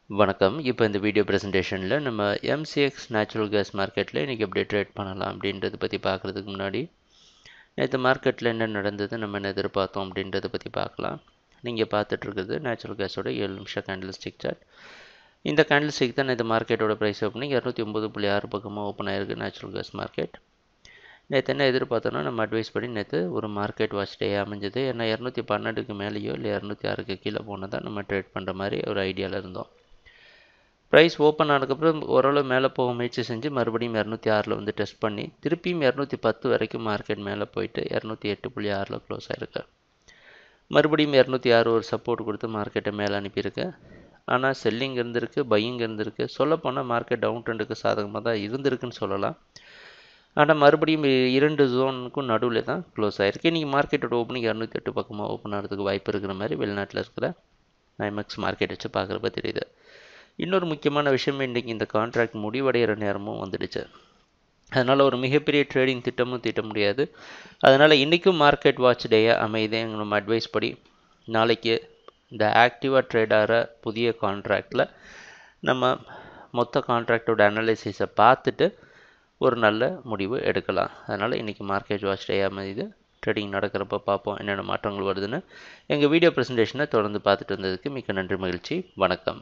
வணக்கம். இப்போ இந்த வீடியோ ப்ரெசன்டேஷனில் நம்ம MCX நேச்சுரல் கேஸ் மார்க்கெட்டில் இன்றைக்கி எப்படி ட்ரேட் பண்ணலாம் அப்படின்றத பற்றி பார்க்குறதுக்கு முன்னாடி நேற்று மார்க்கெட்டில் என்ன நடந்தது, நம்ம என்ன எதிர்பார்த்தோம் அப்படின்றத பற்றி பார்க்கலாம். நீங்கள் பார்த்துட்ருக்குறது நேச்சுரல் கேஸோட 7 நிமிஷம் கேண்டில் ஸ்டிக் சார்ட். இந்த கேண்டில் ஸ்டிக் தான் நேற்று மார்க்கெட்டோட ப்ரைஸ் ஓப்பனிங் 209.6 பக்கமாக ஓப்பன் ஆகிருக்கு நேச்சுரல் கேஸ் மார்க்கெட். நேற்று என்ன எதிர்பார்த்தோன்னா நம்ம அட்வைஸ் படி நேற்று ஒரு மார்க்கெட் வாட்ச் டே அமைஞ்சது. ஏன்னா 212க்கு மேலேயோ இல்லை 206க்கு கீழே போனதான் நம்ம ட்ரேட் பண்ணுற மாதிரி ஒரு ஐடியாவில் இருந்தோம். ப்ரைஸ் ஓப்பன் ஆனதுக்கப்புறம் ஓரளவு மேலே போக முயற்சி செஞ்சு மறுபடியும் 206 வந்து டெஸ்ட் பண்ணி திருப்பியும் 210 வரைக்கும் மார்க்கெட் மேலே போயிட்டு 208.6 க்ளோஸ் ஆகிருக்கு. மறுபடியும் 206 ஒரு சப்போர்ட் கொடுத்து மார்க்கெட்டை மேலே அனுப்பியிருக்கு. ஆனால் செல்லிங் இருந்திருக்கு, பையிங் இருந்திருக்கு. சொல்லப்போனால் மார்க்கெட் டவுன் ட்ரெண்டுக்கு சாதகமாக தான் இருந்திருக்குன்னு சொல்லலாம். ஆனால் மறுபடியும் 2 ஜோனுக்கும் நடுவில் தான் க்ளோஸ் ஆகிருக்கு. இன்றைக்கி மார்க்கெட்டோட ஓப்பனிங் 208 பக்கமாக ஓப்பன் ஆகிறதுக்கு வாய்ப்பு இருக்கிற மாதிரி வெளிநாட்டில் இருக்கிற ஐமெக்ஸ் மார்க்கெட் வச்சு பார்க்குறப்ப தெரியுது. இன்னொரு முக்கியமான விஷயம், இன்றைக்கி இந்த கான்ட்ராக்ட் முடிவடைகிற நேரமும் வந்துடுச்சு. அதனால் ஒரு மிகப்பெரிய ட்ரேடிங் திட்டமும் தீட்ட முடியாது. அதனால் இன்றைக்கும் மார்க்கெட் வாட்ச் டேயாக அமையுது. நம்ம அட்வைஸ் படி நாளைக்கு இந்த ஆக்டிவாக ட்ரேட் ஆகிற புதிய கான்ட்ராக்டில் நம்ம மொத்த கான்ட்ராக்டோட அனலைசிஸை பார்த்துட்டு ஒரு நல்ல முடிவு எடுக்கலாம். அதனால் இன்றைக்கி மார்க்கெட் வாட்ச் டேயாக அமையுது. ட்ரேடிங் நடக்கிறப்ப பார்ப்போம் என்னென்ன மாற்றங்கள் வருதுன்னு. எங்கள் வீடியோ ப்ரெசன்டேஷனை தொடர்ந்து பார்த்துட்டு வந்ததுக்கு மிக்க நன்றி, மகிழ்ச்சி, வணக்கம்.